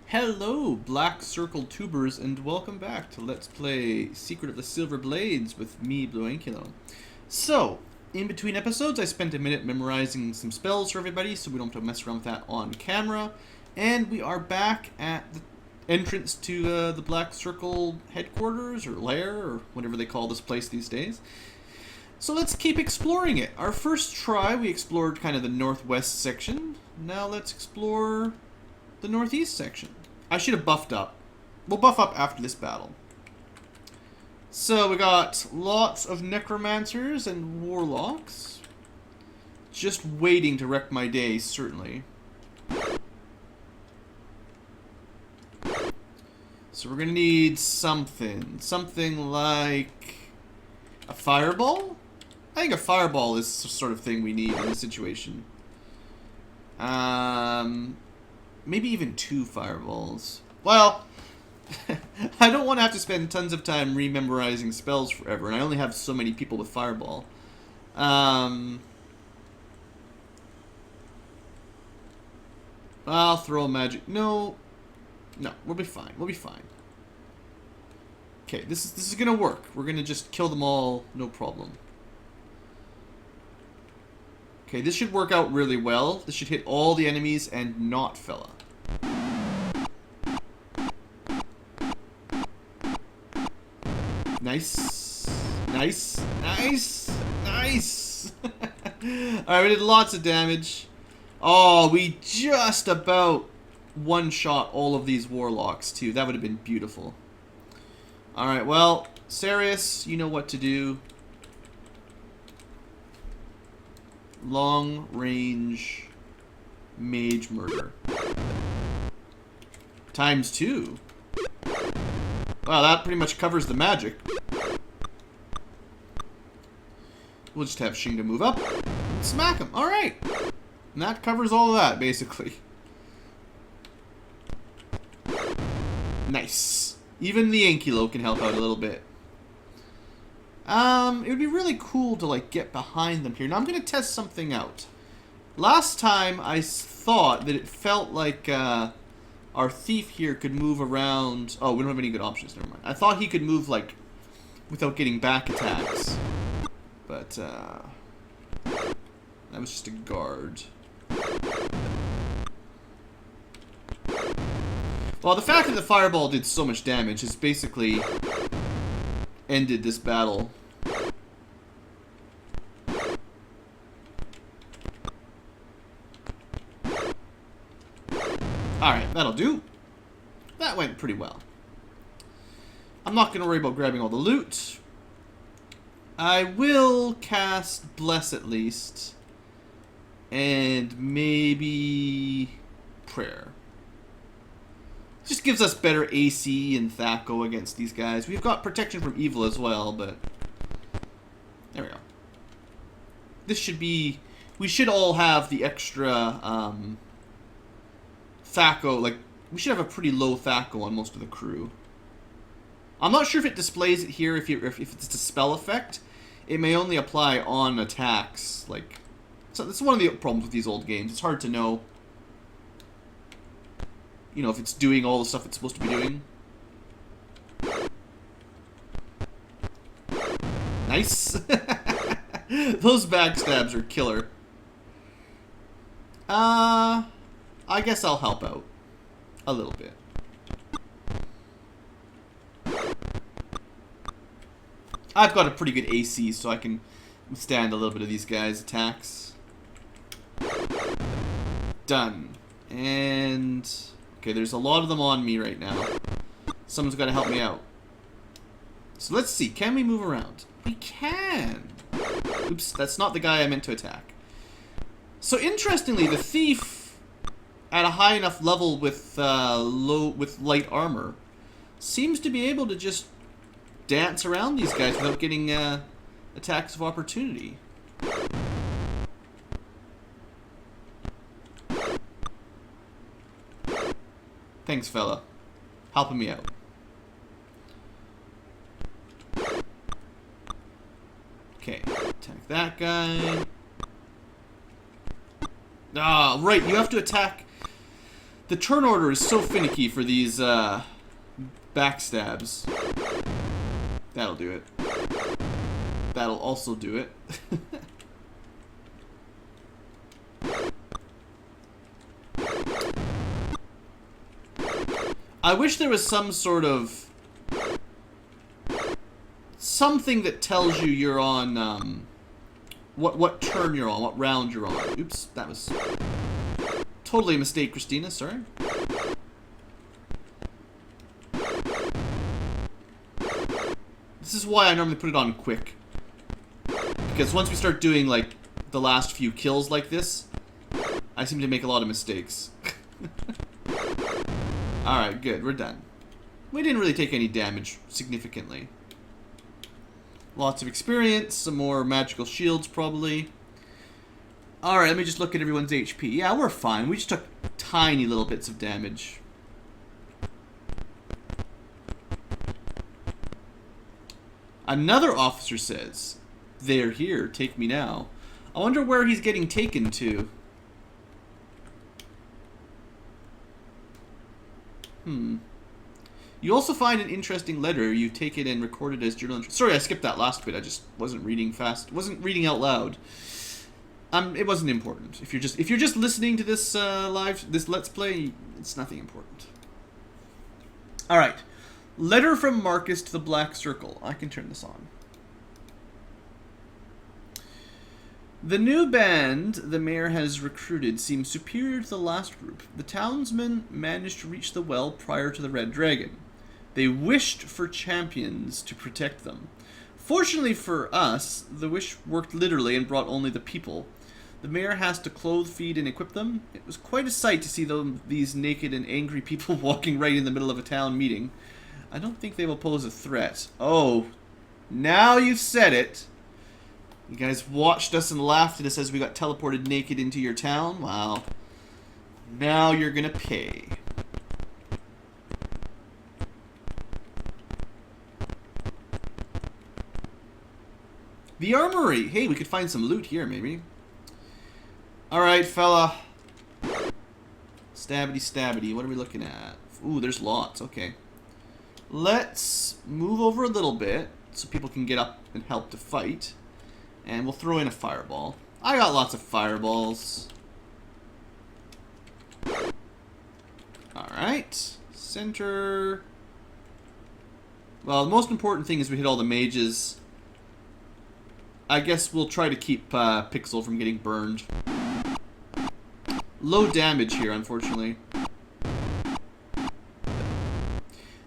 Hello, Black Circle Tubers, and welcome back to Let's Play Secret of the Silver Blades with me, BlueAnkylo. So, in between episodes, I spent a minute memorizing some spells for everybody, so we don't have to mess around with that on camera. And we are back at the entrance to the Black Circle headquarters, or lair, or whatever they call this place these days. So let's keep exploring it. Our first try, we explored kind of the northwest section. Now let's explore the northeast section. I should have buffed up. We'll buff up after this battle. So we got lots of necromancers and warlocks. Just waiting to wreck my day, certainly. So we're gonna need something. Something like a fireball? I think a fireball is the sort of thing we need in this situation. Maybe even 2 fireballs. Well, I don't want to have to spend tons of time rememorizing spells forever, and I only have so many people with fireball. I'll throw a magic. No, we'll be fine. We'll be fine. Okay, this is gonna work. We're gonna just kill them all, no problem. Okay, this should work out really well. This should hit all the enemies and not Fella. Nice. Nice. Nice. Nice. Alright, we did lots of damage. Oh, we just about one-shot all of these warlocks, too. That would have been beautiful. Alright, well, Sarius, you know what to do. Long-range mage murder. Times 2. Wow, that pretty much covers the magic. We'll just have Shinga move up and smack him. Alright. And that covers all of that, basically. Nice. Even the Ankylo can help out a little bit. It would be really cool to, like, get behind them here. Now, I'm going to test something out. Last time, I thought that it felt like, our thief here could move around. Oh, we don't have any good options. Never mind. I thought he could move, like, without getting back attacks. But, that was just a guard. Well, the fact that the fireball did so much damage has basically ended this battle. Alright, that'll do. That went pretty well. I'm not going to worry about grabbing all the loot. I will cast Bless at least. And maybe Prayer. Just gives us better AC and Thaco against these guys. We've got protection from evil as well, but there we go. This should be... We should all have the extra... Thaco, like, we should have a pretty low Thaco on most of the crew. I'm not sure if it displays it here, if it's a spell effect. It may only apply on attacks, like... So that's one of the problems with these old games. It's hard to know, you know, if it's doing all the stuff it's supposed to be doing. Nice! Those backstabs are killer. I guess I'll help out. A little bit. I've got a pretty good AC, so I can withstand a little bit of these guys' attacks. Done. And... okay, there's a lot of them on me right now. Someone's got to help me out. So let's see. Can we move around? We can! Oops, that's not the guy I meant to attack. So interestingly, the thief... at a high enough level with light armor, seems to be able to just dance around these guys without getting attacks of opportunity. Thanks, fella. Helping me out. Okay, attack that guy. Ah, right, you have to attack The turn order is so finicky for these backstabs. That'll do it. That'll also do it. I wish there was some sort of something that tells you you're on what turn you're on, what round you're on. Oops, that was totally a mistake, Christina, sorry. This is why I normally put it on quick. Because once we start doing, like, the last few kills like this, I seem to make a lot of mistakes. Alright, good, we're done. We didn't really take any damage significantly. Lots of experience, some more magical shields probably. Alright, let me just look at everyone's HP. Yeah, we're fine. We just took tiny little bits of damage. Another officer says, "They're here, take me now." I wonder where he's getting taken to. You also find an interesting letter. You take it and record it as journal entry. Sorry, I skipped that last bit. I just wasn't reading fast. Wasn't reading out loud. It wasn't important. If you're just listening to this this Let's Play, it's nothing important. All right. Letter from Marcus to the Black Circle. I can turn this on. The new band the mayor has recruited seems superior to the last group. The townsmen managed to reach the well prior to the Red Dragon. They wished for champions to protect them. Fortunately for us, the wish worked literally and brought only the people. The mayor has to clothe, feed, and equip them. It was quite a sight to see these naked and angry people walking right in the middle of a town meeting. I don't think they will pose a threat. Oh, now you've said it. You guys watched us and laughed at us as we got teleported naked into your town? Wow. Now you're gonna pay. The armory! Hey, we could find some loot here, maybe. Alright, fella. Stabbity stabbity. What are we looking at? Ooh, there's lots. Okay. Let's move over a little bit so people can get up and help to fight. And we'll throw in a fireball. I got lots of fireballs. Alright. Center. Well, the most important thing is we hit all the mages. I guess we'll try to keep Pixel from getting burned. Low damage here, unfortunately.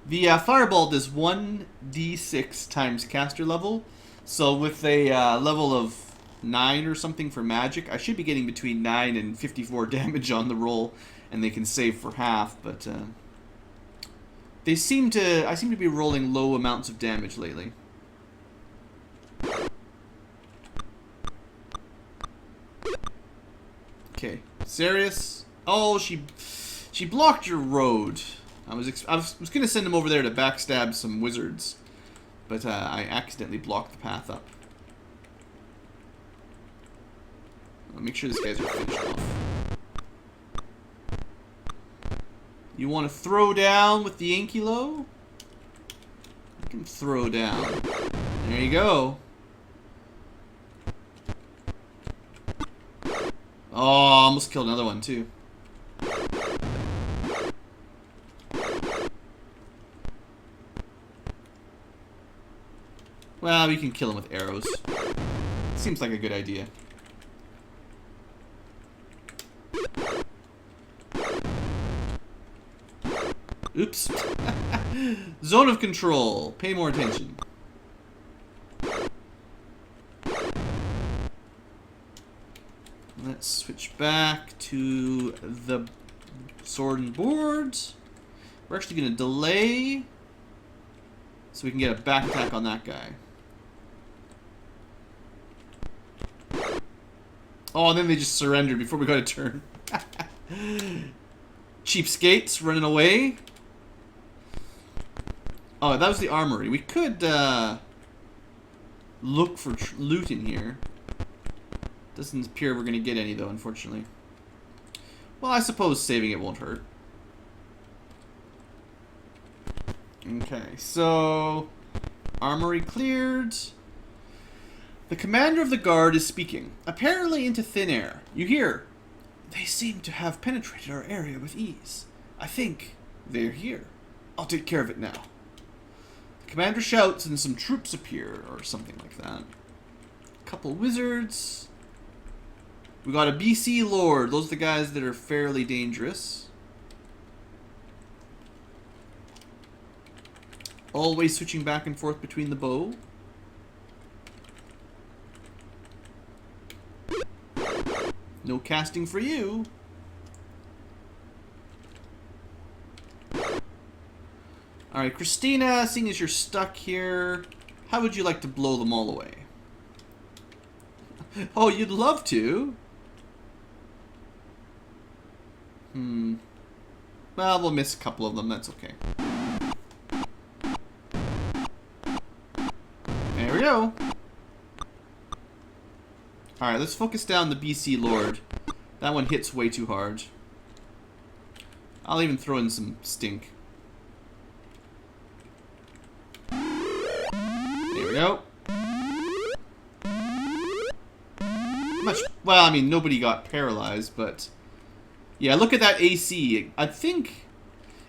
The fireball does 1d6 times caster level. So with a level of 9 or something for magic, I should be getting between 9 and 54 damage on the roll, and they can save for half, but I seem to be rolling low amounts of damage lately. Okay, Sarius. Oh, she blocked your road. I was gonna send him over there to backstab some wizards, but I accidentally blocked the path up. I'll make sure these guys are finished off. You want to throw down with the Ankylo? You can throw down. There you go. Oh, almost killed another one too. Well, we can kill him with arrows. Seems like a good idea. Oops. Zone of control. Pay more attention. Let's switch back to the sword and board. We're actually going to delay so we can get a back attack on that guy. Oh, and then they just surrendered before we got a turn. Cheapskates running away. Oh, that was the armory. We could look for loot in here. Doesn't appear we're going to get any, though, unfortunately. Well, I suppose saving it won't hurt. Okay, so armory cleared. The commander of the guard is speaking, apparently into thin air. You hear, "They seem to have penetrated our area with ease. I think they're here. I'll take care of it now." The commander shouts and some troops appear, or something like that. A couple wizards. We got a BC Lord. Those are the guys that are fairly dangerous. Always switching back and forth between the bow. No casting for you. Alright, Christina, seeing as you're stuck here, how would you like to blow them all away? Oh, you'd love to? Well, we'll miss a couple of them, that's okay. There we go. Alright, let's focus down the BC Lord. That one hits way too hard. I'll even throw in some stink. There we go. Well, I mean, nobody got paralyzed, but... Yeah, look at that AC. I think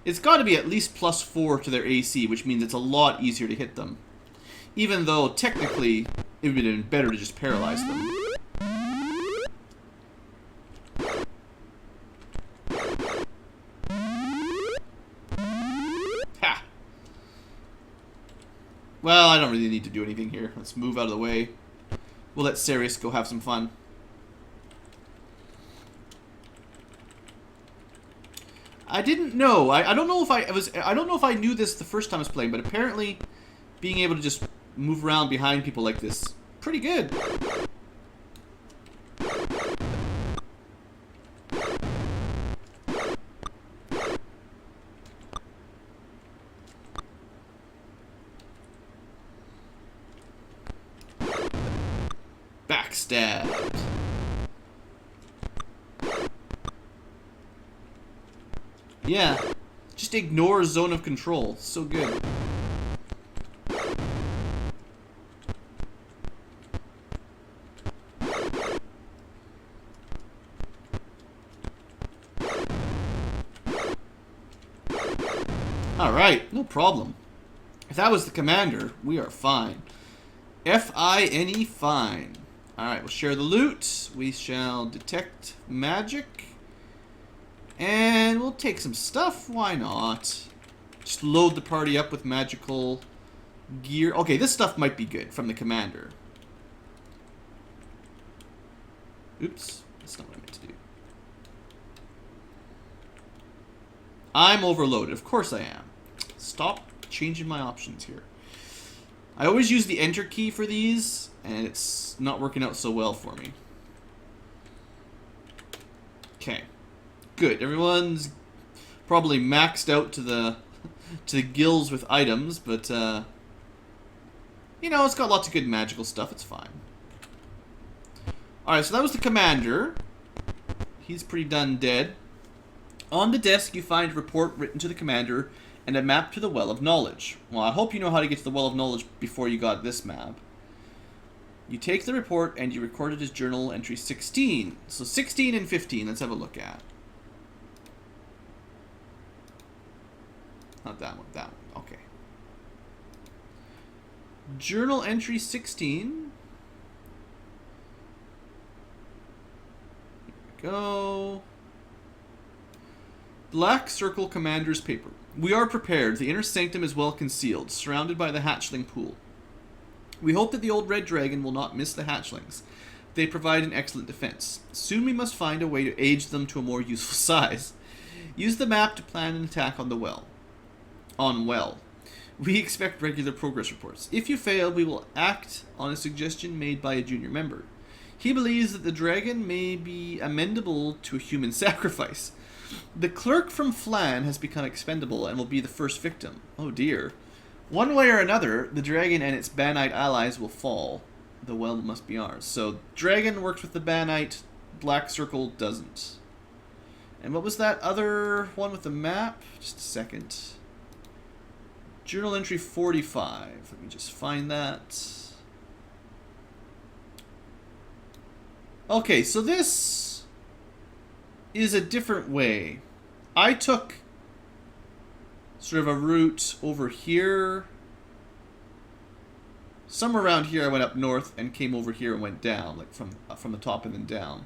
it's got to be at least +4 to their AC, which means it's a lot easier to hit them. Even though, technically, it would have been better to just paralyze them. Ha! Well, I don't really need to do anything here. Let's move out of the way. We'll let Sirius go have some fun. I didn't know. I don't know if I don't know if I knew this the first time I was playing, but apparently being able to just move around behind people like this, pretty good. Backstab. Yeah, just ignore zone of control. So good. Alright, no problem. If that was the commander, we are fine. F-I-N-E, fine. Alright, we'll share the loot. We shall detect magic. And we'll take some stuff. Why not? Just load the party up with magical gear. Okay, this stuff might be good from the commander. Oops. That's not what I meant to do. I'm overloaded. Of course I am. Stop changing my options here. I always use the enter key for these, and it's not working out so well for me. Okay. Good. Everyone's probably maxed out to the gills with items, but you know, it's got lots of good magical stuff. It's fine. All right, so that was the commander. He's pretty done dead. On the desk, you find a report written to the commander and a map to the Well of Knowledge. Well, I hope you know how to get to the Well of Knowledge before you got this map. You take the report and you record it as journal entry 16. So 16 and 15, let's have a look at. Not that one, that one. Okay. Journal entry 16. Here we go. Black Circle Commander's Paper. We are prepared. The inner sanctum is well concealed, surrounded by the hatchling pool. We hope that the old red dragon will not miss the hatchlings. They provide an excellent defense. Soon we must find a way to age them to a more useful size. Use the map to plan an attack on the well. We expect regular progress reports. If you fail, we will act on a suggestion made by a junior member. He believes that the dragon may be amendable to a human sacrifice. The clerk from Flan has become expendable and will be the first victim. Oh dear. One way or another, the dragon and its Banite allies will fall. The well must be ours. So, dragon works with the Banite, Black Circle doesn't. And what was that other one with the map? Just a second. Journal entry 45. Let me just find that. Okay, so this is a different way. I took sort of a route over here. Somewhere around here I went up north and came over here and went down, like from the top and then down.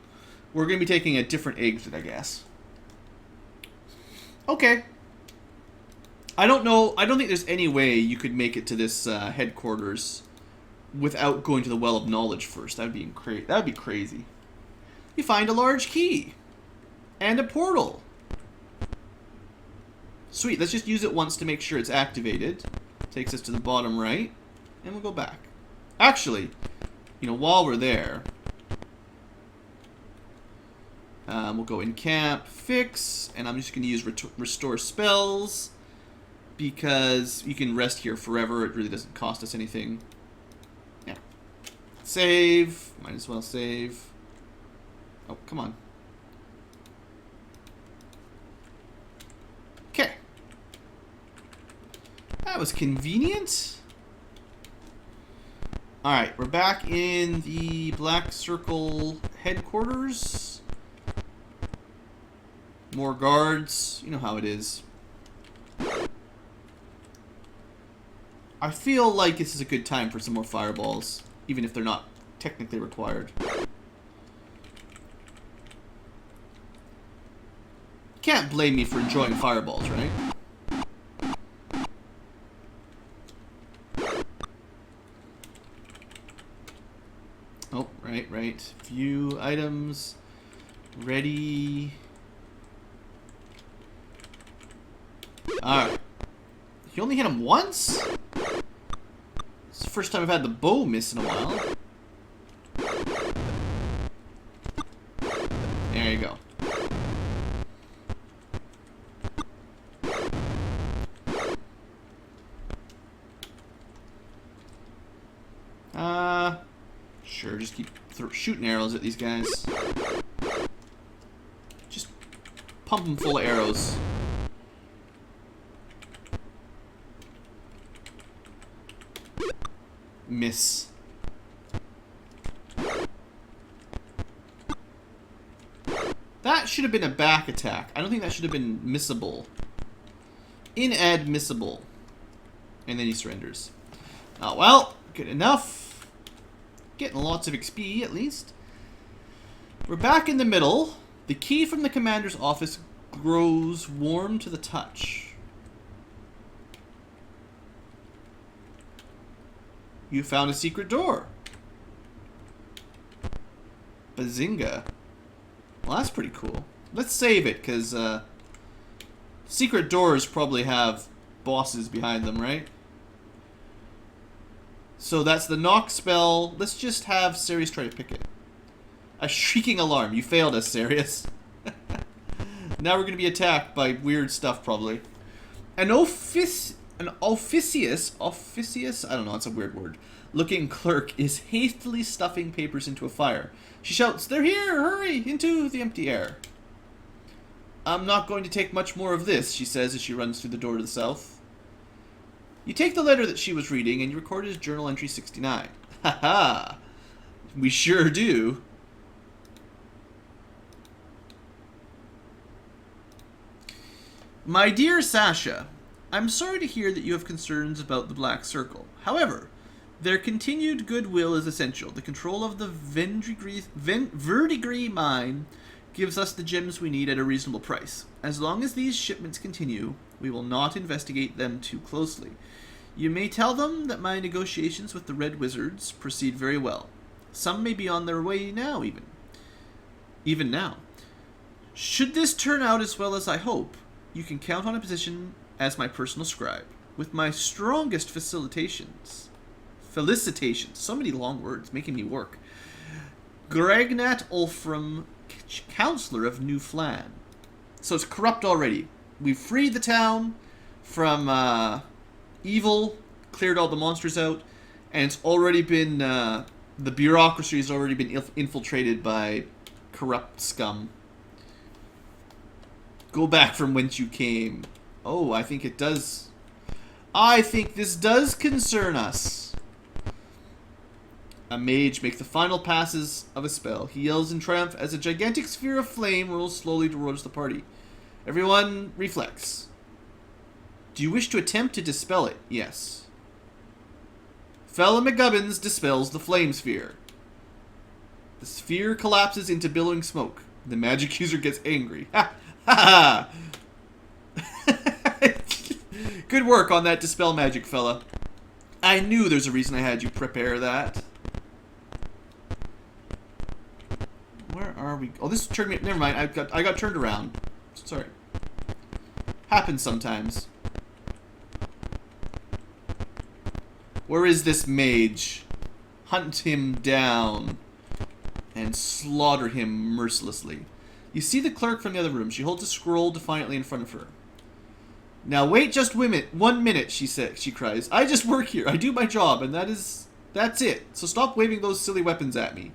We're going to be taking a different exit, I guess. Okay. I don't know. I don't think there's any way you could make it to this headquarters without going to the Well of Knowledge first. That would be crazy. You find a large key. And a portal. Sweet. Let's just use it once to make sure it's activated. Takes us to the bottom right. And we'll go back. Actually, you know, while we're there, we'll go in camp, fix, and I'm just going to use restore spells because you can rest here forever. It really doesn't cost us anything. Yeah. Save. Might as well save. Oh, come on. Okay. That was convenient. Alright, we're back in the Black Circle headquarters. More guards. You know how it is. I feel like this is a good time for some more fireballs, even if they're not technically required. Can't blame me for enjoying fireballs, right? Oh, right. View items. Ready. Alright. You only hit him once? It's the first time I've had the bow miss in a while. There you go. Sure, just keep shooting arrows at these guys. Just pump them full of arrows. Miss. That should have been a back attack. I don't think that should have been missable. Inadmissible. And then he surrenders. Oh, well, good enough. Getting lots of XP, at least. We're back in the middle. The key from the commander's office grows warm to the touch. You found a secret door. Bazinga. Well, that's pretty cool. Let's save it, because secret doors probably have bosses behind them, right? So that's the knock spell. Let's just have Sirius try to pick it. A shrieking alarm. You failed us, Sirius. Now we're going to be attacked by weird stuff, probably. An officious, I don't know, it's a weird word, looking clerk is hastily stuffing papers into a fire. She shouts, "They're here! Hurry! Into the empty air." "I'm not going to take much more of this," she says as she runs through the door to the south. You take the letter that she was reading and you record it as journal entry 69. Ha ha! We sure do. My dear Sasha, I'm sorry to hear that you have concerns about the Black Circle. However, their continued goodwill is essential. The control of the verdigris mine gives us the gems we need at a reasonable price. As long as these shipments continue, we will not investigate them too closely. You may tell them that my negotiations with the Red Wizards proceed very well. Some may be on their way now, even now. Should this turn out as well as I hope, you can count on a position as my personal scribe. With my strongest felicitations, so many long words, making me work. Gregnat Ulfram, Counselor of New Flan. So it's corrupt already. We've freed the town from evil, cleared all the monsters out, and it's already been, the bureaucracy has already been infiltrated by corrupt scum. Go back from whence you came. Oh, I think it does. I think this does concern us. A mage makes the final passes of a spell. He yells in triumph as a gigantic sphere of flame rolls slowly towards the party. Everyone reflex. Do you wish to attempt to dispel it? Yes. Fella McGubbins dispels the flame sphere. The sphere collapses into billowing smoke. The magic user gets angry. Ha ha ha! Good work on that dispel magic, fella. I knew there's a reason I had you prepare that. Where are we? Oh, this turned me. Never mind. I got turned around. Sorry. Happens sometimes. Where is this mage? Hunt him down and slaughter him mercilessly. You see the clerk from the other room. She holds a scroll defiantly in front of her. Now wait just 1 minute, she cries. I just work here. I do my job, and that's it. So stop waving those silly weapons at me.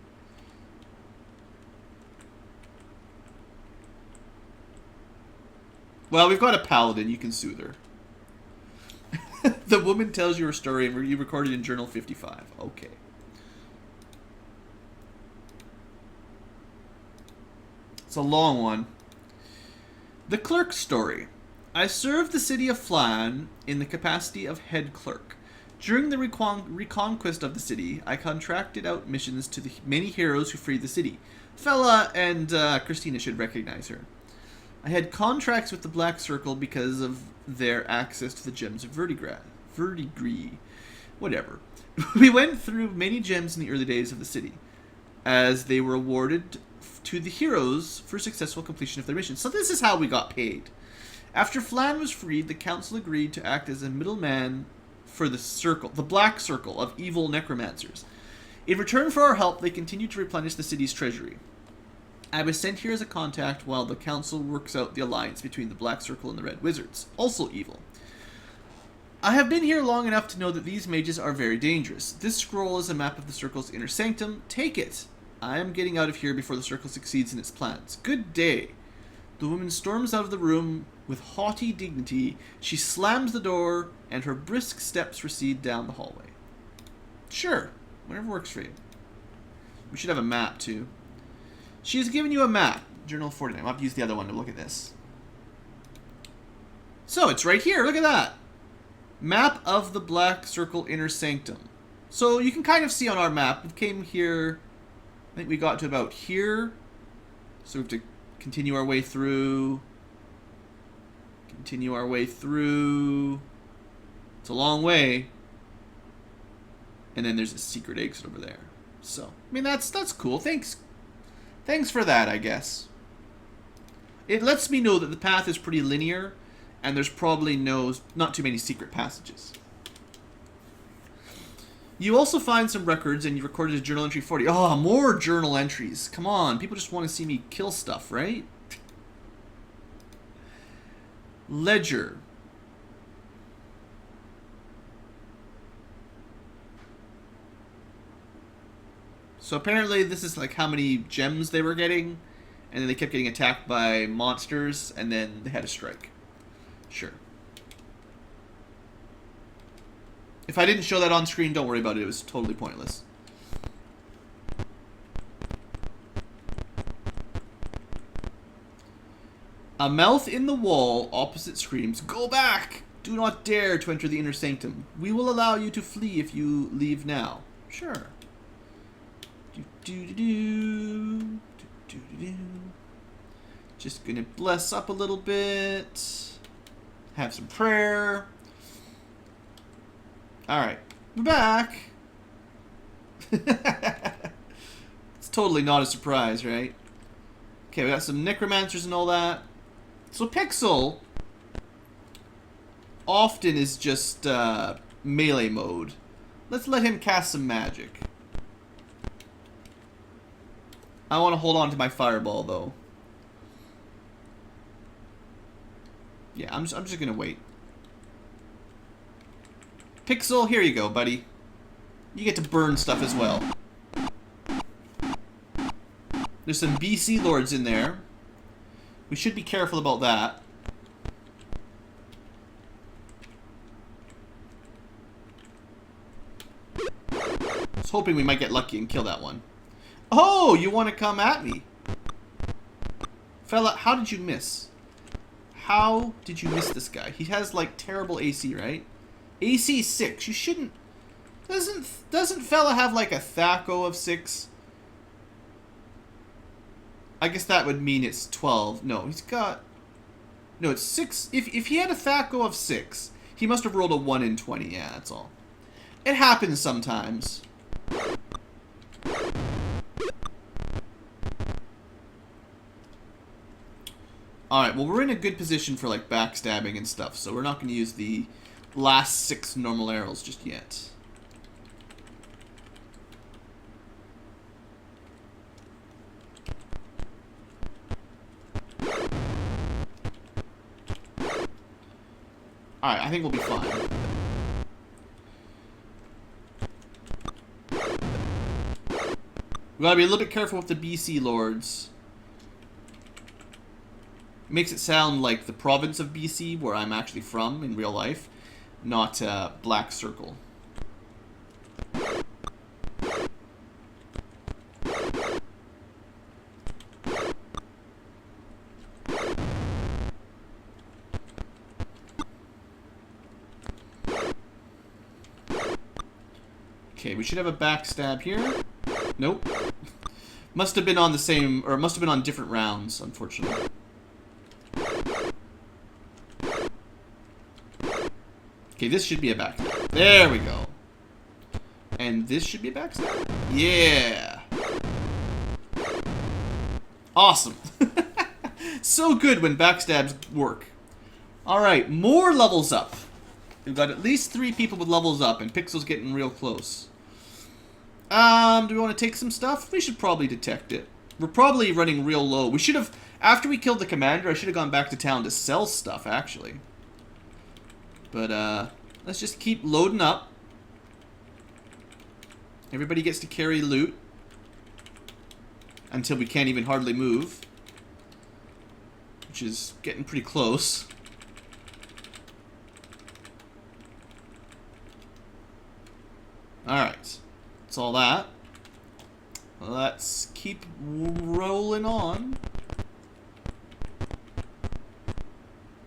Well, we've got a paladin. You can soothe her. The woman tells you her story, and you recorded in Journal 55. Okay. It's a long one. The clerk story. I served the city of Flan in the capacity of head clerk. During the reconquest of the city, I contracted out missions to the many heroes who freed the city. Fella and Christina should recognize her. I had contracts with the Black Circle because of their access to the gems of verdigris. Whatever. We went through many gems in the early days of the city, as they were awarded to the heroes for successful completion of their missions. So this is how we got paid. After Flan was freed, the council agreed to act as a middleman for the circle, the Black Circle of evil necromancers. In return for our help, they continued to replenish the city's treasury. I was sent here as a contact while the council works out the alliance between the Black Circle and the Red Wizards, also evil. I have been here long enough to know that these mages are very dangerous. This scroll is a map of the Circle's inner sanctum. Take it. I am getting out of here before the Circle succeeds in its plans. Good day. The woman storms out of the room with haughty dignity. She slams the door, and her brisk steps recede down the hallway. Sure. Whatever works for you. We should have a map, too. She has given you a map. Journal 49. I'll have to use the other one to look at this. So, it's right here. Look at that. Map of the Black Circle Inner Sanctum. So, you can kind of see on our map. We came here. I think we got to about here. So, we have to continue our way through. Continue our way through. It's a long way. And then there's a secret exit over there. So, I mean, that's cool. Thanks for that, I guess. It lets me know that the path is pretty linear, and there's probably not too many secret passages. You also find some records, and you recorded a journal entry 40. Oh, more journal entries. Come on, people just want to see me kill stuff, right? Ledger. So apparently this is like how many gems they were getting, and then they kept getting attacked by monsters, and then they had a strike. Sure. If I didn't show that on screen, don't worry about it. It was totally pointless. A mouth in the wall opposite screams, "Go back! Do not dare to enter the inner sanctum. We will allow you to flee if you leave now." Sure. Just gonna bless up a little bit. Have some prayer. Alright. We're back. It's totally not a surprise, right? Okay, we got some necromancers and all that. So Pixel often is just melee mode. Let's let him cast some magic. I want to hold on to my fireball, though. Yeah, I'm just gonna wait. Pixel, here you go, buddy. You get to burn stuff as well. There's some BC lords in there. We should be careful about that. hoping we might get lucky and kill that one. Oh, you want to come at me? Fella, how did you miss? How did you miss this guy? He has, like, terrible AC, right? AC 6. You shouldn't... Doesn't fella have, like, a THAC0 of 6? I guess that would mean it's 12. No, he's got... No, it's 6. If he had a THAC0 of 6, he must have rolled a 1 in 20. Yeah, that's all. It happens sometimes. Alright, well, we're in a good position for, like, backstabbing and stuff, so we're not going to use the last 6 normal arrows just yet. Alright, I think we'll be fine. We gotta be a little bit careful with the BC lords. Makes it sound like the province of BC, where I'm actually from in real life, not Black Circle. Okay, we should have a backstab here. Nope. Must have been on the same, or must have been on different rounds, unfortunately. Okay, this should be a backstab. There we go. And this should be a backstab. Yeah. Awesome. So good when backstabs work. Alright, more levels up. We've got at least 3 people with levels up, and Pixel's getting real close. Do we want to take some stuff? We should probably detect it. We're probably running real low. We should have, after we killed the commander, I should have gone back to town to sell stuff, actually. But, let's just keep loading up. Everybody gets to carry loot. Until we can't even hardly move. Which is getting pretty close. Alright. That's all that. Let's keep rolling on.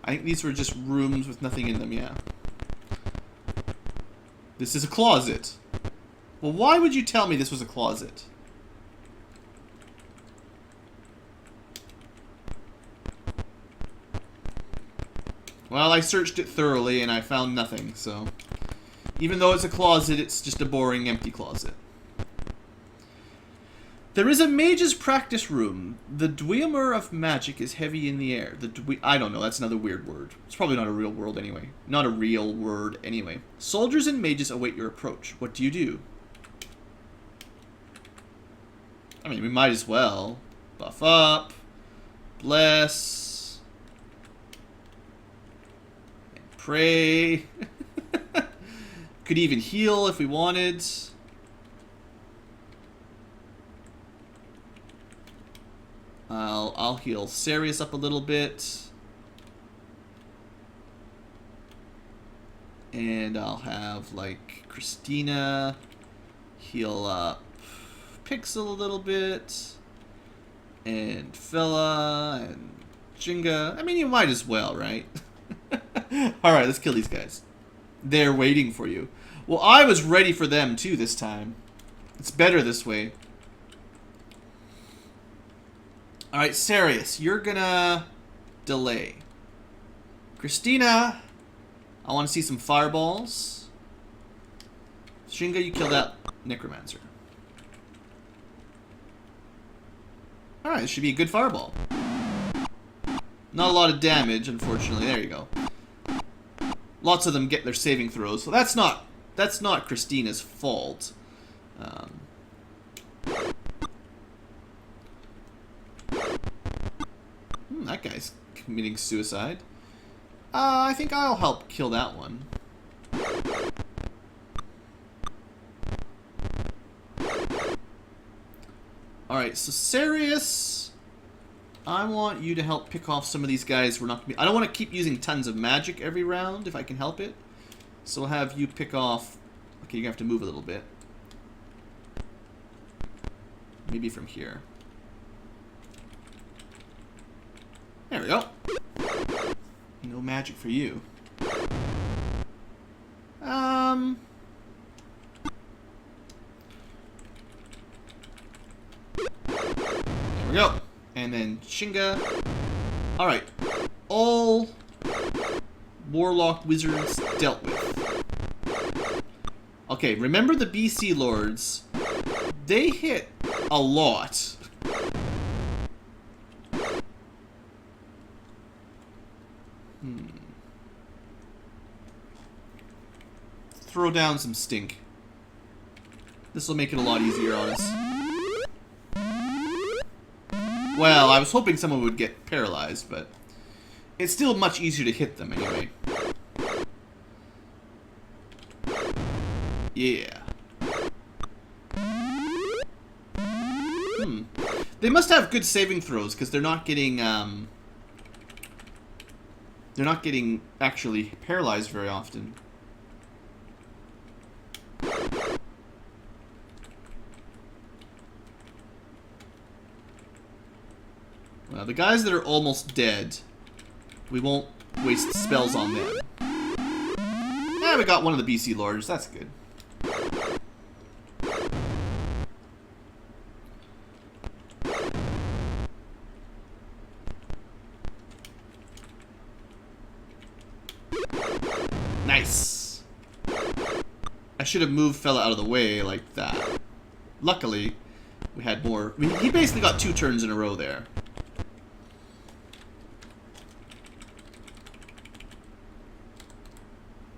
I think these were just rooms with nothing in them, yeah. This is a closet. Well, why would you tell me this was a closet? Well, I searched it thoroughly and I found nothing, so... Even though it's a closet, it's just a boring, empty closet. There is a mage's practice room. The Dwemer of magic is heavy in the air. I don't know, that's another weird word. It's probably not a real word anyway. Not a real word anyway. Soldiers and mages await your approach. What do you do? I mean, we might as well. Buff up. Bless. And pray. Could even heal if we wanted. I'll heal Sarius up a little bit. And I'll have, like, Christina heal up Pixel a little bit. And Fella and Jinga. I mean, you might as well, right? Alright, let's kill these guys. They're waiting for you. Well, I was ready for them, too, this time. It's better this way. Alright, Sarius, you're gonna delay. Christina, I want to see some fireballs. Shinga, you kill that necromancer. Alright, this should be a good fireball. Not a lot of damage, unfortunately. There you go. Lots of them get their saving throws, so that's not Christina's fault. That guy's committing suicide. I think I'll help kill that one. Alright, so Sarius, I want you to help pick off some of these guys. We're not gonna be, I don't want to keep using tons of magic every round if I can help it. So we'll have you pick off. Okay, you're gonna have to move a little bit. maybe from here. There we go. No magic for you. There we go. And then Shinga. Alright. All Warlock Wizards dealt with. Okay, remember the BC Lords. They hit a lot. Throw down some stink. This will make it a lot easier on us. Well, I was hoping someone would get paralyzed, but it's still much easier to hit them anyway. Yeah. They must have good saving throws because they're not getting actually paralyzed very often. Well, the guys that are almost dead, we won't waste spells on them. Yeah, we got one of the BC Lords. That's good. Nice. I should have moved fella out of the way like that. Luckily, we had more. I mean, he basically got 2 turns in a row there.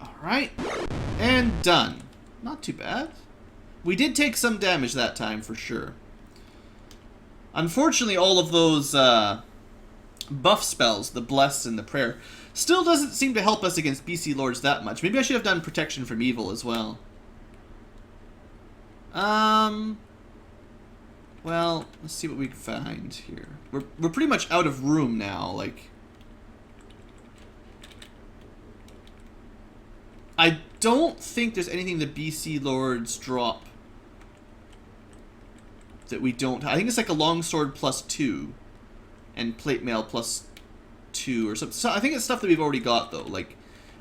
Alright. And done. Not too bad. We did take some damage that time for sure. Unfortunately, all of those buff spells, the Bless and the Prayer, still doesn't seem to help us against BC Lords that much. Maybe I should have done Protection from Evil as well. Well, let's see what we can find here. We're pretty much out of room now, like. I don't think there's anything the BC Lords drop that we don't. I think it's like a longsword +2 and plate mail +2 or something. So I think it's stuff that we've already got though. Like,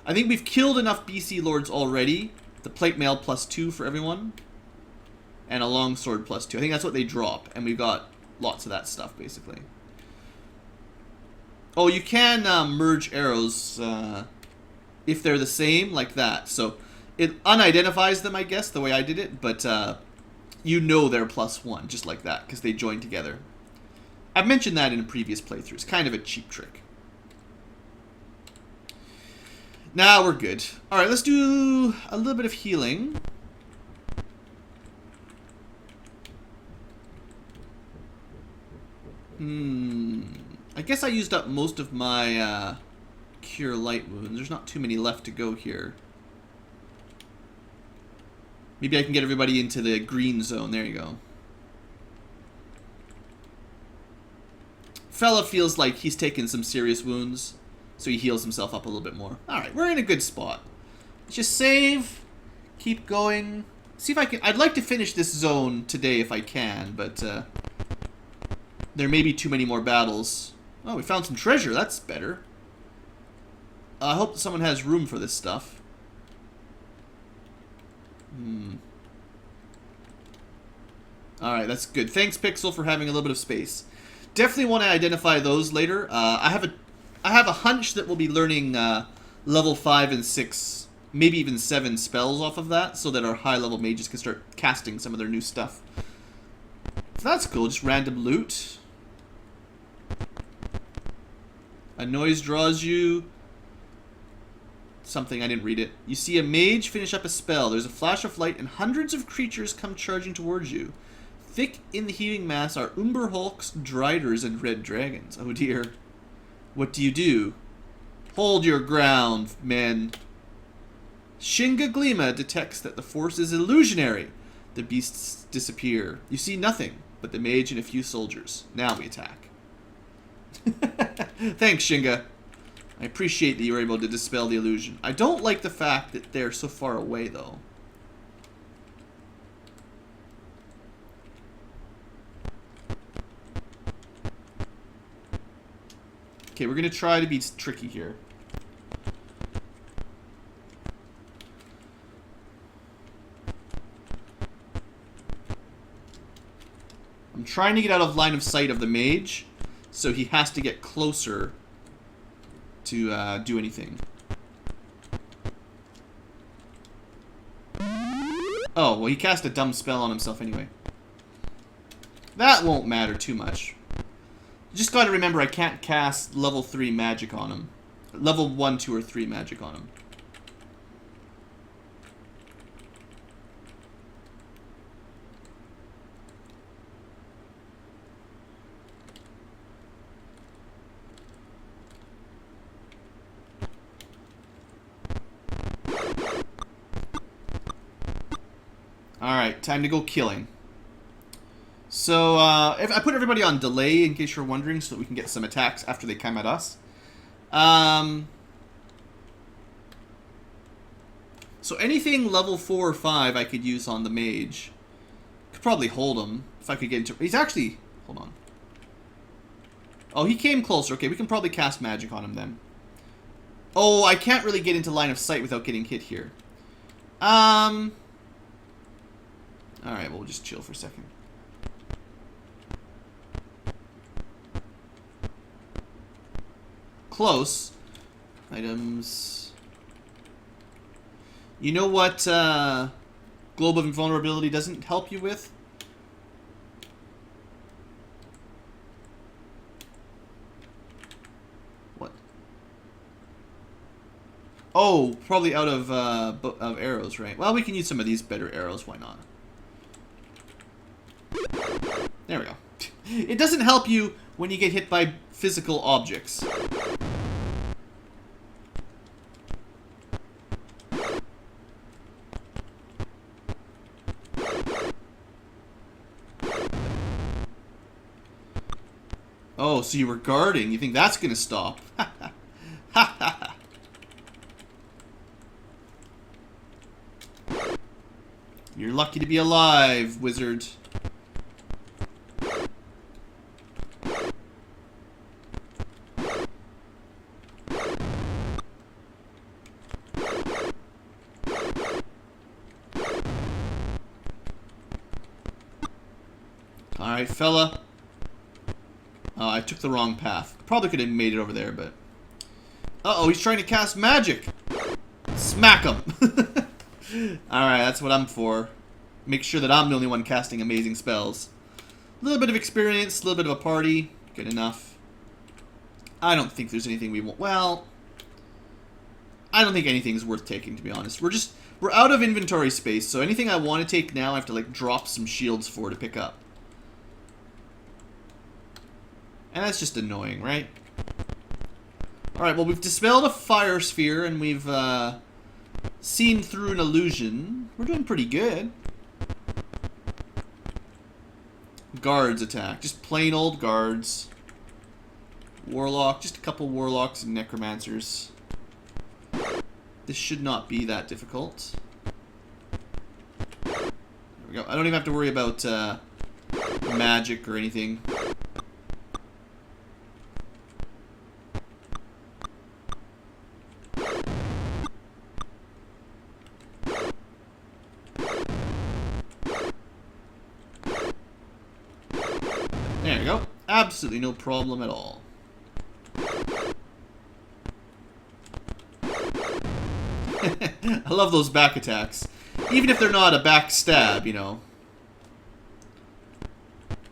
I think we've killed enough BC Lords already. The plate mail +2 for everyone, and a longsword +2. I think that's what they drop, and we've got lots of that stuff basically. Oh, you can merge arrows. If they're the same, like that. So it unidentifies them, I guess, the way I did it, but you know they're +1, just like that, because they join together. I've mentioned that in previous playthroughs. Kind of a cheap trick. Now we're good. Alright, let's do a little bit of healing. I guess I used up most of my Cure Light Wounds. There's not too many left to go here. Maybe I can get everybody into the green zone. There you go. Fella feels like he's taken some serious wounds, so he heals himself up a little bit more. Alright, we're in a good spot. Let's just save. Keep going. See if I can. I'd like to finish this zone today if I can, but there may be too many more battles. Oh, we found some treasure. That's better. I hope that someone has room for this stuff. Alright, that's good. Thanks, Pixel, for having a little bit of space. Definitely want to identify those later. I have a hunch that we'll be learning level 5 and 6, maybe even 7 spells off of that, so that our high-level mages can start casting some of their new stuff. So that's cool. Just random loot. A noise draws you. Something, I didn't read it. You see a mage finish up a spell. There's a flash of light and hundreds of creatures come charging towards you. Thick in the heaving mass are Umber Hulks, Driders, and Red Dragons. Oh dear. What do you do? Hold your ground, men. Shinga Glima detects that the force is illusionary. The beasts disappear. You see nothing but the mage and a few soldiers. Now we attack. Thanks, Shinga. I appreciate that you were able to dispel the illusion. I don't like the fact that they're so far away, though. Okay, we're gonna try to be tricky here. I'm trying to get out of line of sight of the mage, so he has to get closer to do anything. Oh, well, he cast a dumb spell on himself anyway. That won't matter too much. Just gotta remember I can't cast level 3 magic on him. Level 1, 2, or 3 magic on him. Alright, time to go killing. So, if I put everybody on delay, in case you're wondering, so that we can get some attacks after they come at us. So anything level 4 or 5 I could use on the mage. Could probably hold him, if I could get into... He's actually... Hold on. Oh, he came closer. Okay, we can probably cast magic on him then. Oh, I can't really get into line of sight without getting hit here. Alright, we'll just chill for a second. Close. Items. You know what Globe of Invulnerability doesn't help you with? What? Oh, probably out of arrows, right? Well, we can use some of these better arrows. Why not? There we go. It doesn't help you when you get hit by physical objects. Oh, so you were guarding. You think that's going to stop? You're lucky to be alive, wizard. Alright, fella. Oh, I took the wrong path. Probably could have made it over there, but... Uh-oh, he's trying to cast magic! Smack him! Alright, that's what I'm for. Make sure that I'm the only one casting amazing spells. A little bit of experience, a little bit of a party. Good enough. I don't think there's anything we want... Well... I don't think anything's worth taking, to be honest. We're out of inventory space, so anything I want to take now, I have to, like, drop some shields for to pick up. And that's just annoying, right? Alright, well, we've dispelled a fire sphere, and we've seen through an illusion. We're doing pretty good. Guards attack. Just plain old guards. Warlock. Just a couple warlocks and necromancers. This should not be that difficult. There we go. I don't even have to worry about magic or anything. There you go. Absolutely no problem at all. I love those back attacks. Even if they're not a back stab, you know.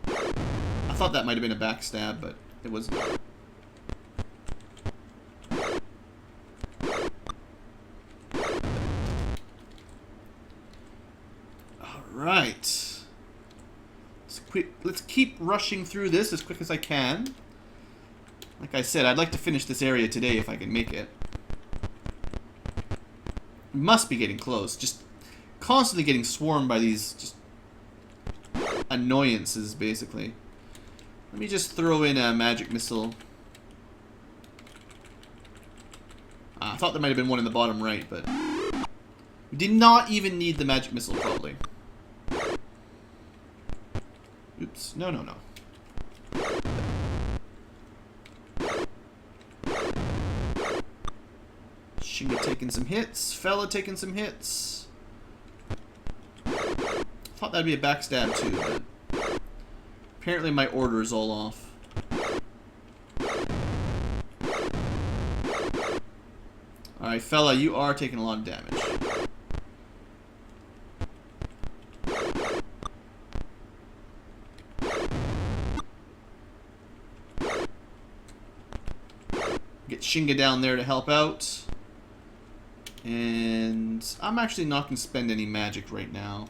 I thought that might have been a back stab, but it wasn't. Alright. Let's keep rushing through this as quick as I can. Like I said, I'd like to finish this area today if I can make it. Must be getting close. Just constantly getting swarmed by these just annoyances, basically. Let me just throw in a magic missile. I thought there might have been one in the bottom right, but we did not even need the magic missile, probably. Oops. No, no, no. Shinga taking some hits. Fella taking some hits. Thought that'd be a backstab too, but apparently my order is all off. Alright, Fella, you are taking a lot of damage. Get Shinga down there to help out. And I'm actually not going to spend any magic right now.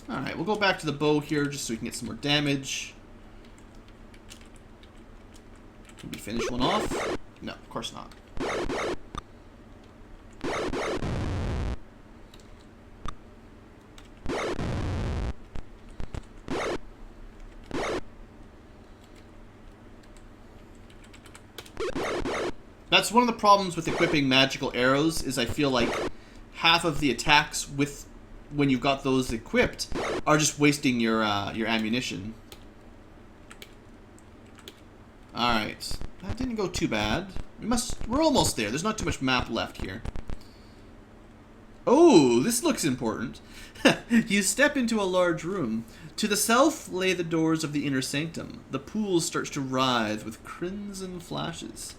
Alright, we'll go back to the bow here just so we can get some more damage. Can we finish one off? No, of course not. That's one of the problems with equipping magical arrows, is I feel like half of the attacks when you've got those equipped are just wasting your ammunition. Alright. That didn't go too bad. We're almost there. There's not too much map left here. Oh, this looks important. You step into a large room. To the south lay the doors of the inner sanctum. The pool starts to writhe with crimson flashes.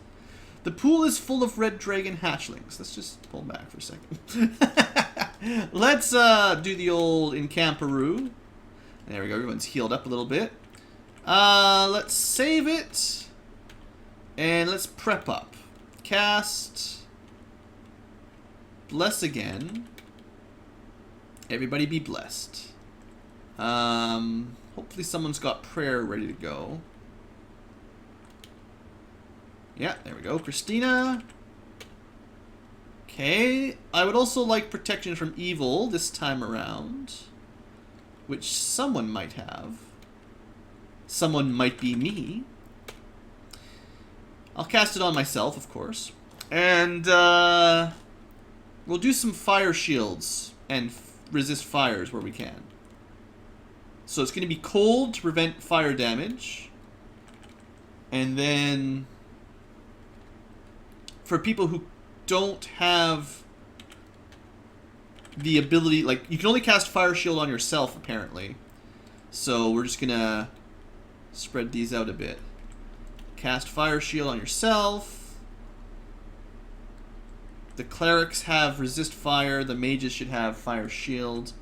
The pool is full of red dragon hatchlings. Let's just pull back for a second. Let's do the old Incamperoo. There we go. Everyone's healed up a little bit. Let's save it. And let's prep up. Cast. Bless again. Everybody be blessed. Hopefully someone's got prayer ready to go. Yeah, there we go. Christina. Okay. I would also like protection from evil this time around. Which someone might have. Someone might be me. I'll cast it on myself, of course. And we'll do some fire shields and resist fires where we can. So it's going to be cold to prevent fire damage. And then for people who don't have the ability, like, you can only cast fire shield on yourself apparently. So we're just going to spread these out a bit. Cast fire shield on yourself. The clerics have resist fire. The mages should have fire shield.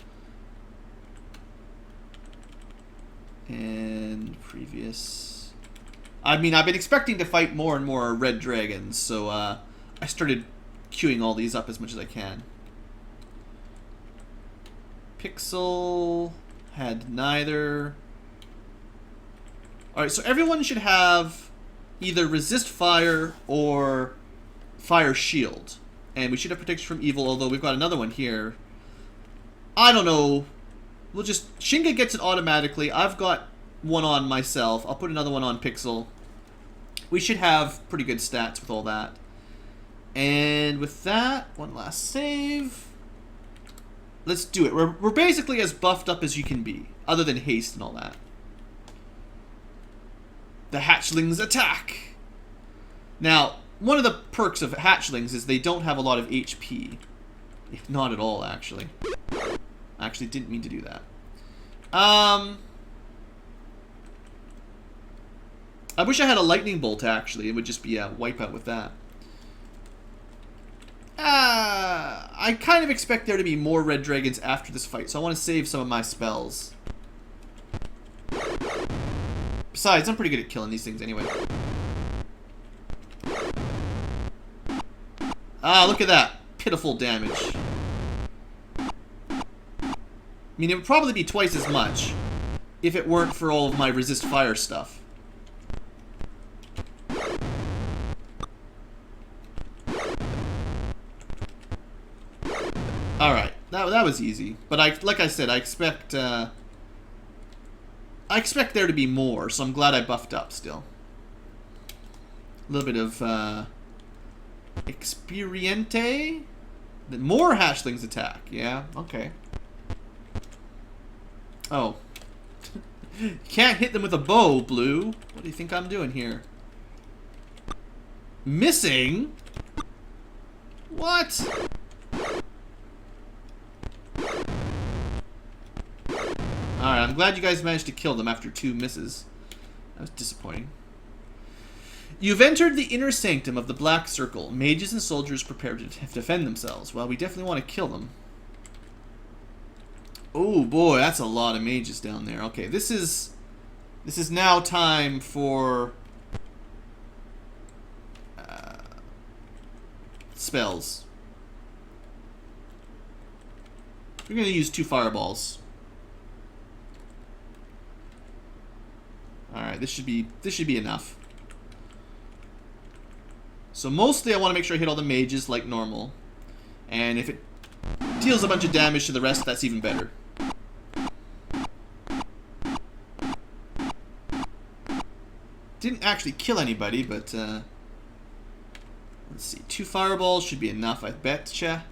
And previous. I mean, I've been expecting to fight more and more red dragons, so I started queuing all these up as much as I can. Pixel had neither. Alright, so everyone should have either resist fire or fire shield. And we should have protection from evil, although we've got another one here. I don't know. We'll just... Shinga gets it automatically. I've got one on myself. I'll put another one on Pixel. We should have pretty good stats with all that. And with that, one last save. Let's do it. We're basically as buffed up as you can be, other than haste and all that. The hatchlings attack! Now, one of the perks of hatchlings is they don't have a lot of HP. If not at all, actually. I actually didn't mean to do that. I wish I had a lightning bolt, actually. It would just be a wipeout with that. I kind of expect there to be more red dragons after this fight, so I want to save some of my spells. Besides, I'm pretty good at killing these things anyway. Ah, look at that. Pitiful damage. I mean, it would probably be twice as much if it weren't for all of my resist fire stuff. Alright, that was easy. But like I said, I expect there to be more, so I'm glad I buffed up still. A little bit of Experiente. More hatchlings attack. Yeah, okay. Oh. You can't hit them with a bow, Blue. What do you think I'm doing here? Missing? What? Alright, I'm glad you guys managed to kill them after 2 misses. That was disappointing. You've entered the inner sanctum of the Black Circle. Mages and soldiers prepare to defend themselves. Well, we definitely want to kill them. Oh boy, that's a lot of mages down there. Okay, this is now time for spells. We're going to use 2 fireballs. Alright, this should be enough. So mostly I want to make sure I hit all the mages like normal. And if it deals a bunch of damage to the rest, that's even better. Didn't actually kill anybody, but let's see. 2 fireballs should be enough, I betcha.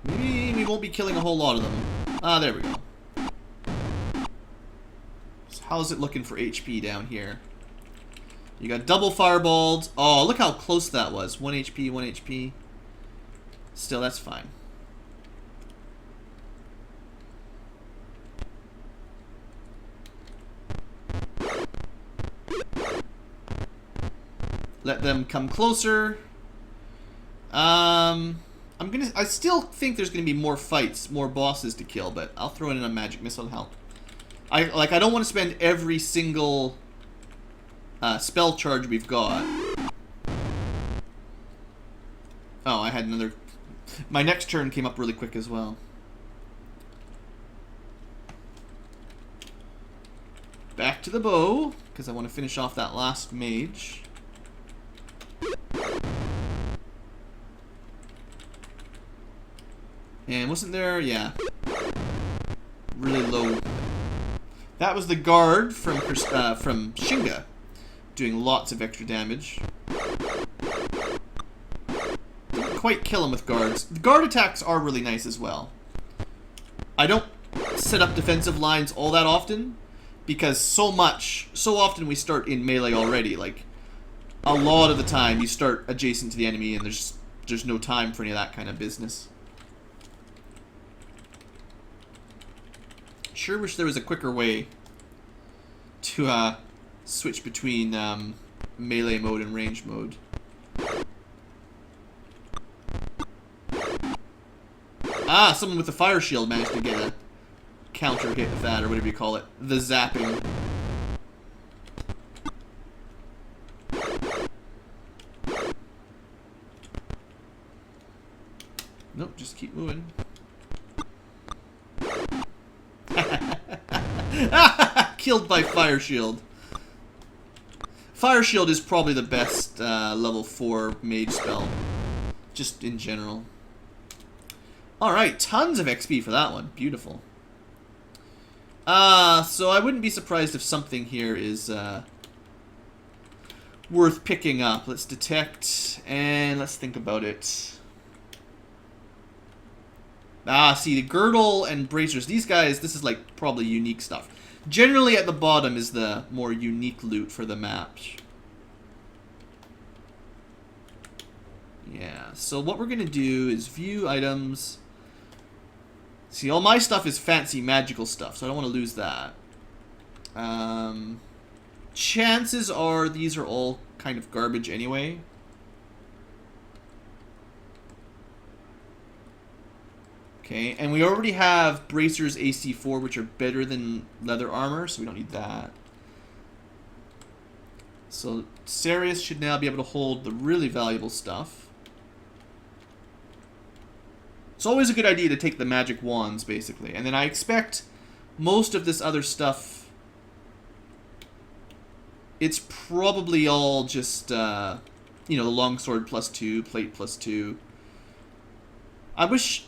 Maybe we won't be killing a whole lot of them. Ah, there we go. So how's it looking for HP down here? You got double fireballed. Oh, look how close that was. 1 HP, 1 HP. Still, that's fine. Let them come closer. I still think there's gonna be more fights, more bosses to kill, but I'll throw in a magic missile to help. I don't want to spend every single spell charge we've got. Oh, I had another. My next turn came up really quick as well. Back to the bow, because I want to finish off that last mage. And wasn't there? Yeah. Really low. That was the guard from Shinga, doing lots of extra damage. Didn't quite kill him with guards. The guard attacks are really nice as well. I don't set up defensive lines all that often, because so often we start in melee already. Like, a lot of the time you start adjacent to the enemy and there's no time for any of that kind of business. Sure wish there was a quicker way to switch between melee mode and range mode. Ah, someone with a fire shield managed to get a counter hit with that, or whatever you call it. The zapping. Nope, just keep moving. Killed by fire shield. Fire shield is probably the best level 4 mage spell, just in general. Alright, tons of XP for that one. Beautiful. So I wouldn't be surprised if something here is worth picking up. Let's detect, and let's think about it. Ah, see, the girdle and bracers. These guys, this is like probably unique stuff. Generally at the bottom is the more unique loot for the map. Yeah, so what we're going to do is view items. See, all my stuff is fancy magical stuff, so I don't want to lose that. Chances are these are all kind of garbage anyway. Okay, and we already have bracers AC4, which are better than leather armor, so we don't need that. So Sarius should now be able to hold the really valuable stuff. It's always a good idea to take the magic wands, basically. And then I expect most of this other stuff, it's probably all just, you know, the longsword +2, plate +2. I wish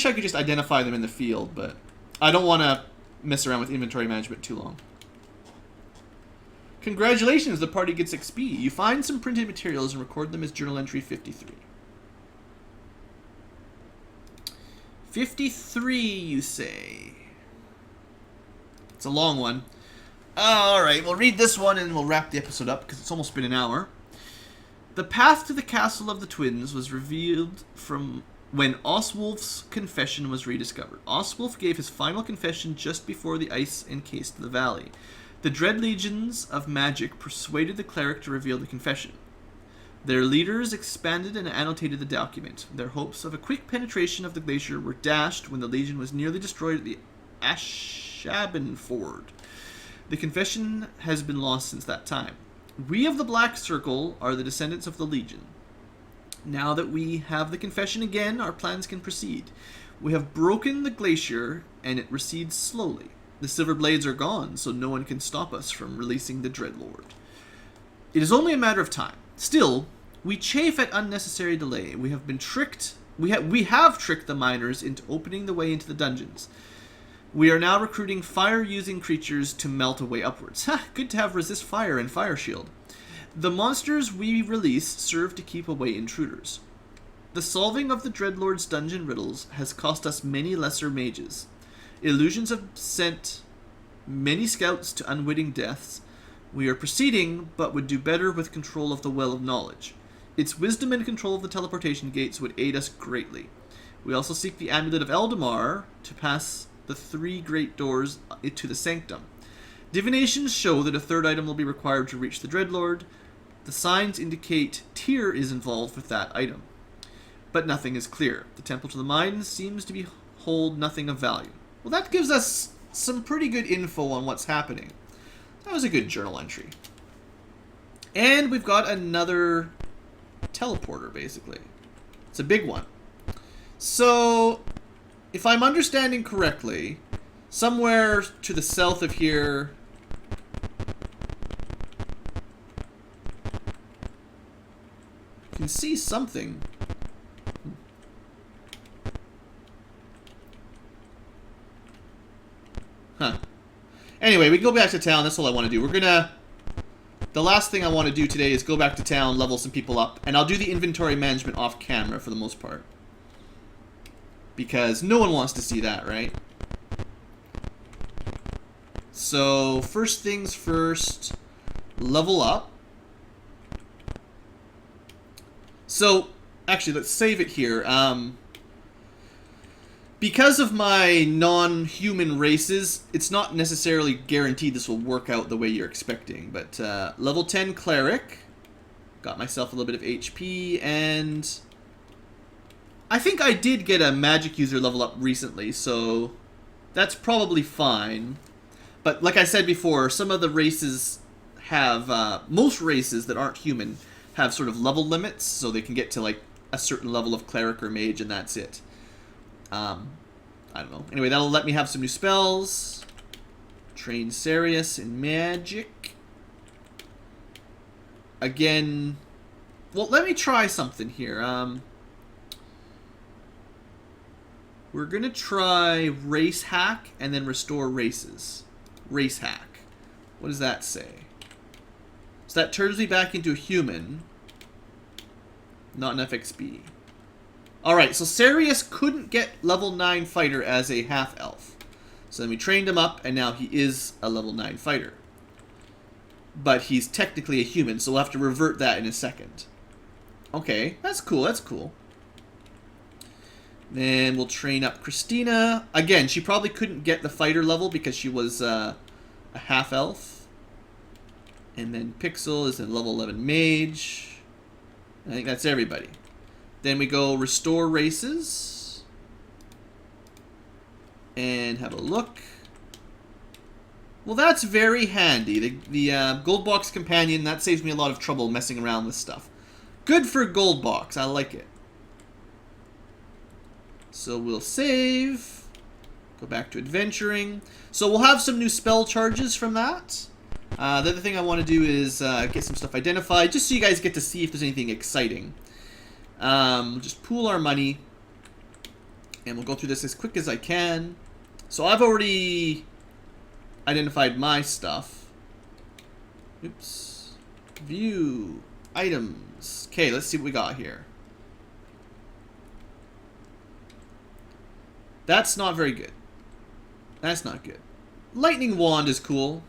I could just identify them in the field, but I don't want to mess around with inventory management too long. Congratulations, the party gets XP. You find some printed materials and record them as journal entry 53. 53, you say? It's a long one. Alright, we'll read this one and we'll wrap the episode up because it's almost been an hour. The path to the castle of the twins was revealed from when Oswulf's confession was rediscovered. Oswulf gave his final confession just before the ice encased the valley. The dread legions of magic persuaded the cleric to reveal the confession. Their leaders expanded and annotated the document. Their hopes of a quick penetration of the glacier were dashed when the legion was nearly destroyed at the Ashaben Ford. The confession has been lost since that time. We of the Black Circle are the descendants of the legion. Now that we have the confession again, our plans can proceed. We have broken the glacier, and it recedes slowly. The silver blades are gone, so no one can stop us from releasing the Dreadlord. It is only a matter of time. Still, we chafe at unnecessary delay. We have been tricked. We have tricked the miners into opening the way into the dungeons. We are now recruiting fire-using creatures to melt away upwards. Ha! Good to have resist fire and fire shield. The monsters we release serve to keep away intruders. The solving of the Dreadlord's dungeon riddles has cost us many lesser mages. Illusions have sent many scouts to unwitting deaths. We are proceeding, but would do better with control of the Well of Knowledge. Its wisdom and control of the teleportation gates would aid us greatly. We also seek the Amulet of Eldamar to pass the 3 great doors to the Sanctum. Divinations show that a 3rd item will be required to reach the Dreadlord. The signs indicate Tyr is involved with that item. But nothing is clear. The Temple to the Mines seems to hold nothing of value. Well, that gives us some pretty good info on what's happening. That was a good journal entry. And we've got another teleporter, basically. It's a big one. So, if I'm understanding correctly, somewhere to the south of here, you can see something. Huh. Anyway, we go back to town. That's all I want to do. The last thing I want to do today is go back to town, level some people up, and I'll do the inventory management off camera for the most part. Because no one wants to see that, right? So, first things first, level up. So, actually, let's save it here. Because of my non-human races, it's not necessarily guaranteed this will work out the way you're expecting. But level 10 cleric, got myself a little bit of HP, and I think I did get a magic user level up recently, so that's probably fine. But like I said before, some of the races have, most races that aren't human have sort of level limits, so they can get to like a certain level of cleric or mage, and that's it. I don't know. Anyway, that'll let me have some new spells. Train Sarius in magic. Again, well, let me try something here. We're going to try race hack and then restore races. Race hack. What does that say? So that turns me back into a human. Not enough XP. Alright, so Sarius couldn't get level 9 fighter as a half-elf. So then we trained him up, and now he is a level 9 fighter. But he's technically a human, so we'll have to revert that in a second. Okay, that's cool, that's cool. Then we'll train up Christina. Again, she probably couldn't get the fighter level because she was a half-elf. And then Pixel is a level 11 mage. I think that's everybody. Then we go restore races. And have a look. Well, that's very handy. The gold box companion, that saves me a lot of trouble messing around with stuff. Good for gold box. I like it. So we'll save. Go back to adventuring. So we'll have some new spell charges from that. The other thing I want to do is get some stuff identified, just so you guys get to see if there's anything exciting. Just pool our money, and we'll go through this as quick as I can. So I've already identified my stuff. Oops. View. Items. Okay, let's see what we got here. That's not very good. That's not good. Lightning Wand is cool.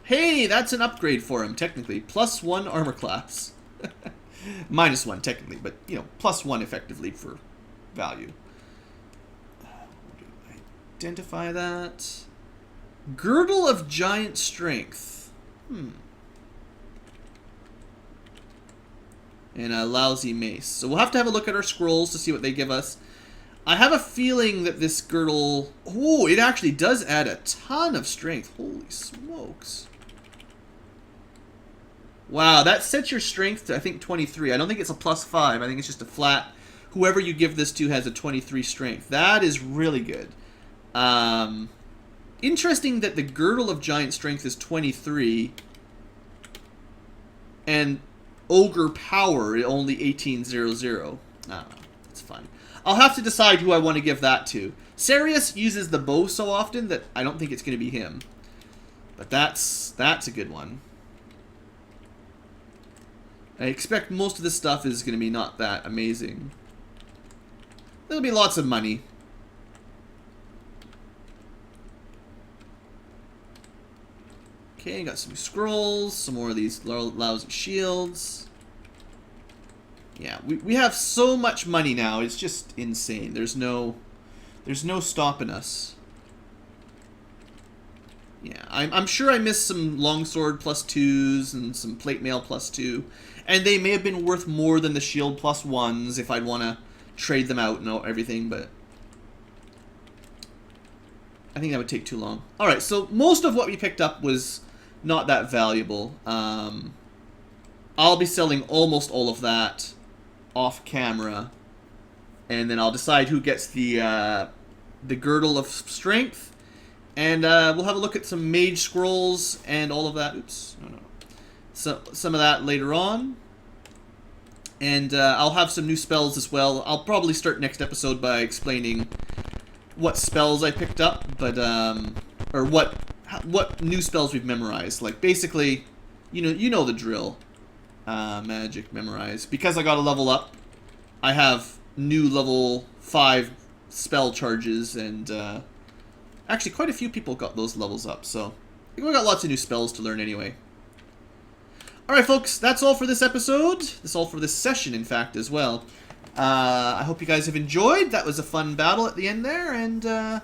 Hey, that's an upgrade for him, technically. +1 armor class. -1, technically, but, you know, +1 effectively for value. Identify that. Girdle of Giant Strength. And a lousy mace. So we'll have to have a look at our scrolls to see what they give us. I have a feeling that this girdle... Oh, it actually does add a ton of strength. Holy smokes. Wow, that sets your strength to, I think, 23. I don't think it's a +5. I think it's just a flat... Whoever you give this to has a 23 strength. That is really good. Interesting that the Girdle of Giant Strength is 23. And Ogre Power only 1800. I don't know. It's fine. I'll have to decide who I want to give that to. Sarius uses the bow so often that I don't think it's going to be him. But that's a good one. I expect most of this stuff is going to be not that amazing. There'll be lots of money. Okay, got some scrolls, some more of these lousy shields. Yeah, we have so much money now, it's just insane. There's no stopping us. Yeah, I'm sure I missed some longsword +2s and some plate mail +2. And they may have been worth more than the shield +1s if I'd want to trade them out and everything, but I think that would take too long. Alright, so most of what we picked up was not that valuable. I'll be selling almost all of that off camera, and then I'll decide who gets the Girdle of Strength, and we'll have a look at some mage scrolls and all of that. Oops, no. So some of that later on, and I'll have some new spells as well. I'll probably start next episode by explaining what spells I picked up, but or what new spells we've memorized. Like basically, you know the drill. Magic memorize. Because I got a level up, I have new level 5 spell charges, and actually quite a few people got those levels up, so we got lots of new spells to learn anyway. Alright folks, that's all for this episode. That's all for this session, in fact, as well. I hope you guys have enjoyed. That was a fun battle at the end there, and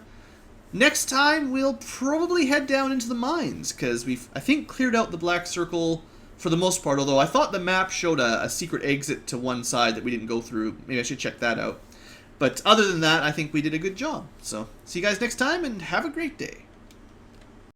next time we'll probably head down into the mines, because we've, I think, cleared out the black circle for the most part, although I thought the map showed a secret exit to one side that we didn't go through. Maybe I should check that out. But other than that, I think we did a good job. So, see you guys next time, and have a great day.